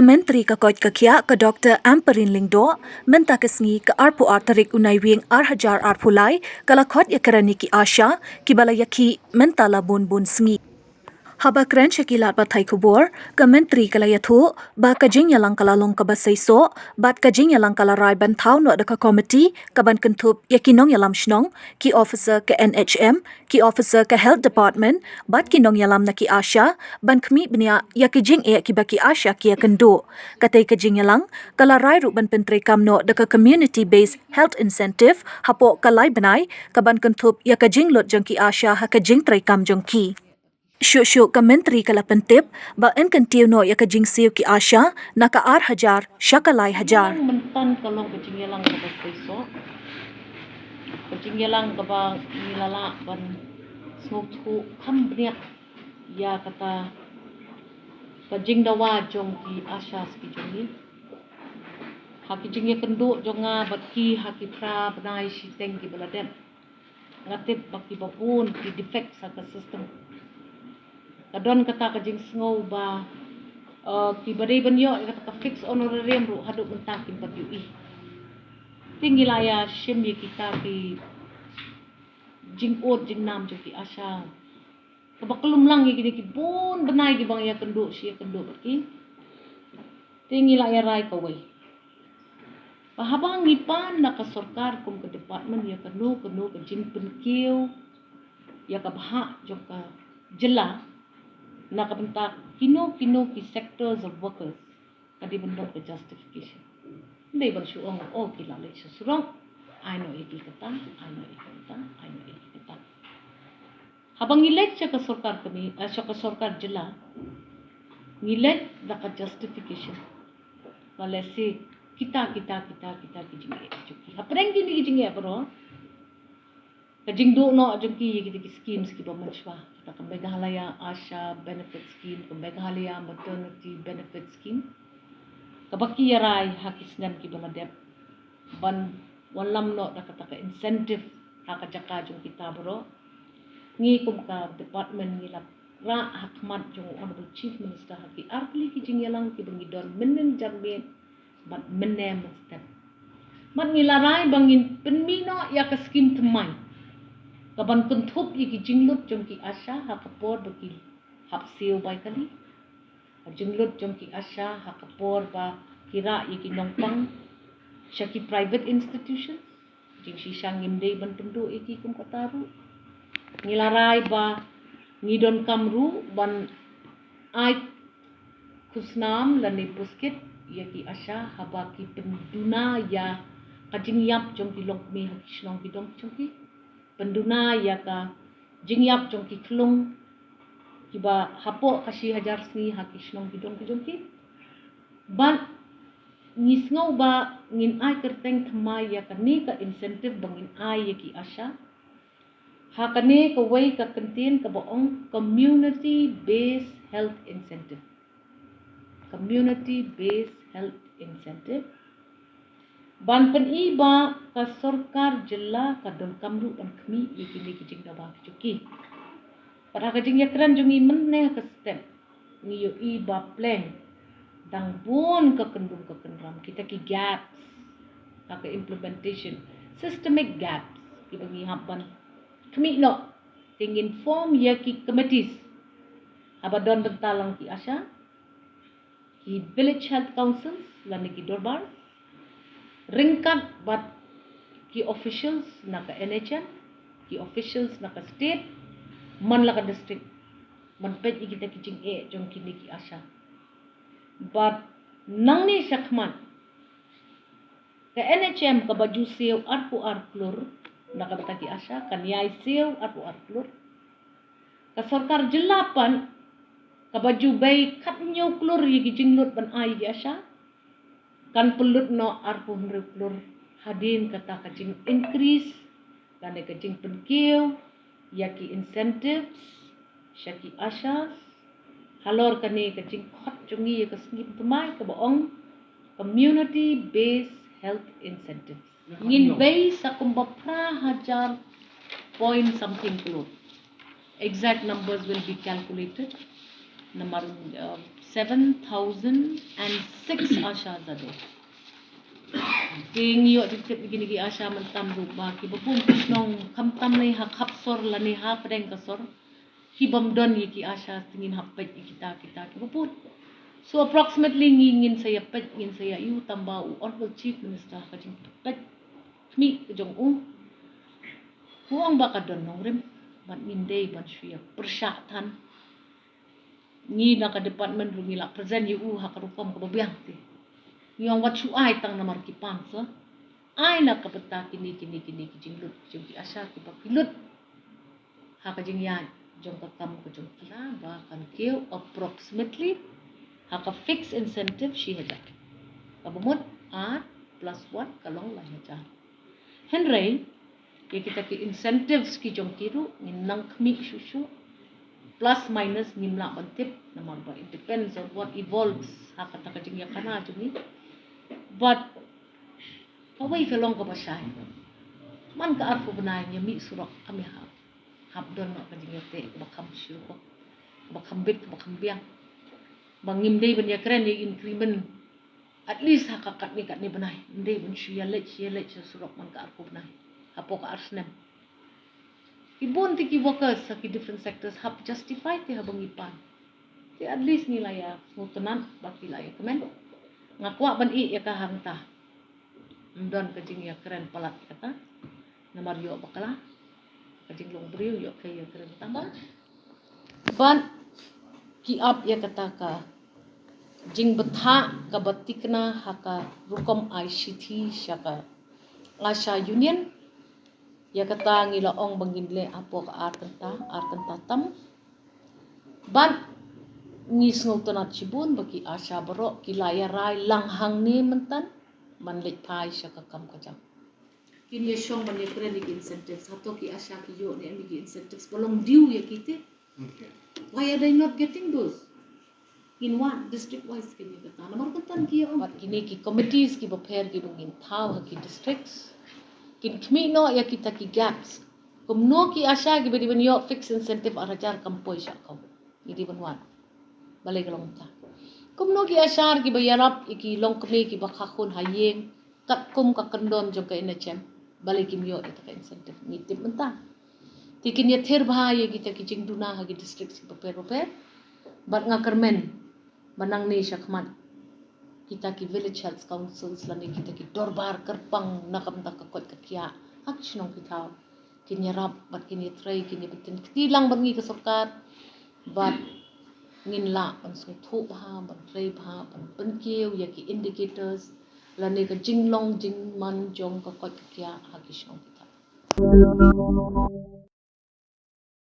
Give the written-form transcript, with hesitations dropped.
Mentri ka koit ka khiah ka Dr Ampareen Lyngdoh mynta ka sngi ka arpu tarik naiwieng hajar arpulai kala khot iakren ki Asha kiba iakhih mynta la bun sngi. Haba kren shakilat pathai khubor ka mentri kala iathuh ba ka jingialang kala long kaba seisoh bat ka jingialang kala rai ban thaw no da ka committee kaban kynthup nongialam shnong ki officer ka NHM ki officer ka health department bat ki nongialam na ki Asha ban khmi Bniah ki kiba ki Asha ki kendo katay ka jingialang kala rai ru ban pentre kamno da ka community based health incentive hapo kalai Bniah kaban kynthup ka jinglot jong ki Asha ha ka jingtrai kam jong ki. Syuk ka mentri kala pentip ba en kentiu no ka jingsiu ki Asha na ka hajar syakalai hajar. Mentan kalau ke jingialang ke seisoh. Ke jingialang ke bang nilala ban smok tu kam Bniah ya kata ke jing dawa jong ki Asha ski jongi. Haki jingnya kenduk jonga baki haki pra benai siteng ki beladem. Ngatip baki babun ki defect saka sistem. Kadon kata ka jing sngo ba ki bari banyo kata ka fix honorarium ru haduk mentang ki pagui. Tinggi laya shim ye kita ki jing ot jing nam jo ki Asha. Kabaklum lang ye ki bun benai ki bang ya kenduk si kenduk baki. Tinggi laya rai ka wei. Pahabang ngipan na ka sarkar kum ke department ya kanu ke jing penkiu ya ka bahak jo ka jela na kabentak kino ki sectors of workers kadi bendong ke justification. Hindi bang syuong kila lay susurong I know iki kata. Habang ngilet siya ka sarkar kami, siya ka sarkar jela ngilet na ka justification. Wala si kita ki jingi. Hapreng gini ki jingi pero kajing do no jengki ki schemes ki pamanswa kita kambegahalaya Asha benefit scheme kambegahalaya maternity benefit scheme kabaki yarai hakisnan ki baladep ban walam no da kata ka incentive haka jaka jung kita bro ngi kum ka department ngilap ra hakmat jung honorable chief minister haki arkli ki jingialang ki bangidon menen jarmet bat menem step mat ngilarai bangin penmino ya ka scheme temai kaban kynthup ki jinglut jong ki Asha ha kapor baki hapsiu bai kali jinglut jong ki Asha ha kapor ba kira ki nongpang syaki private institution jing sisang ngimdei ban pendu ki kum kataru ngilarai ba ngidon kamru ban ai kusnam lani puskit ki Asha haba ki penduna ya kajing yap jong ki longmi ha shnong bidong jong ki penduna ya ka jingiap jong ki klung kiba hapo kasi hajar sngi haki shnong bidong ki ban ngisngau ba ngin ai kerteng thamai ya ka ni ka incentive bangin ai ya ki Asha hakane ka wei ka kantin ka baong community based health incentive ban pen iba ka sarkar jela ka don kamru ban khmi iki ki jing da ba chuki para ka jing iakren jungi menne ka step ni yo iba plan dang bun ka kendung ka kendram kita ki gaps ka implementation systemic gaps ki bangi haban khmi no tingin form ya ki committees abadon bentalang ki Asha ki village health councils lan ki dorbar ringkat bat ki officials na ka NHM ki officials na ka state man la ka district man pet kita ki jing jong kini ki Asha but nang ni sakman ka NHM ka baju siu arpu arklur na ka bata ki Asha kan yai siu arpu arklur ka sarkar jelapan ka baju bay kat nyo klur yi jinglut ban ai ki Asha kan pelut no arpu klur hadin kata ka jing increase kan ka jing penkiu yaki incentives syaki Asha halor kani ka jing khot jungi ka sngi temai ka baong community based health incentives ngin bay sa kumbapra hajar point something klur exact numbers will be calculated. Number 7,006 ashas are there. King yo dictate begini ki Asha mentam rupa ki bapun shnong kamtam nei ha khapsor lani ha pedeng kasor ki bamdon ye ki Asha tingin hapet kita ki bapun. So approximately ngin saya pet ngin saya yu tamba honorable chief minister ka jing pet mi jong huang ba ka don nong rem ban indei ban shia persyatan ni na ka department rungi la present yu ha ka rupam ka babiang ti. Yang wat su ai tang namar ki pangsa ai na ka peta kini jinglut jong ki Asha ki pakilut ha ka jing ya jong ka kam ko jong kila ba kan keu approximately ha ka fixed incentive shi haja ka bumut +1 kalong la haja henry ye kita ki incentives ki jong kiru ngin nang khmi shushu plus minus nimla bantip namar ba it depends on what evolves ha ka ta ka jing ya kana jung but away kalong ka pasay man ka arpo Bniah niya mi surak kami hap don na kanjingate bakam syuko bakam bit bakam biang bangim day ban iakren ye increment at least hakakat ni Bniah ndey ban syia lech surak man ka arpo Bniah hapo ka arsnem ibon tiki workers sa ki different sectors hap justify ti habang ipan ti at least nila ya mutunan baki la ya kemen ngakwa ban ya ka hangta ndon ka jing ya kren palat kata namar yo bakala ka jing long brio yo ka ya kren tamba ban ki up ya kata ka jing betha ka batikna haka rukom ICT syaka Asha union ya kata ngila ong banginle apo ka arkanta tam ban ngis ngotonat sibun bagi Asha baro kilaya rai langhang ni mentan man lek pai syaka kam kajam kin ye shong ban ye kren incentives hato ki Asha ki yo ni ambi incentives bolong due ya kite why are they not getting those in one district wise kin ye kata namar mentan ki yo bat kini ki committees ki bapher ki bangin thaw ki districts kin khmi no ya kita ki gaps kumno ki Asha ki bedi ban yo fixed incentive arajar kampoi syakam idi ban wan Balei kalong ta kumno ki Ashar ki bayarap ki long kme ki bakhakhun hayeng kat kum ka kandon jong ka NHM balai kim yo ita ka incentive ni tip menta tikin ya ther bha ye kita ki jingduna ha ki district ki paper bat nga kermen manang ni syakmat kita ki village health councils lani kita ki dorbar kerpang nakam ta ka kot ka khiah hak shnong ki thaw kin yarap bat kin trai kin betin tilang bangi ka sarkar bat ngin la ban sung thu bha ban trai bha ban penkeu ya ki indicators lani ka jinglong jingman jong ka kot ka khiah ha ki shnong ki thaw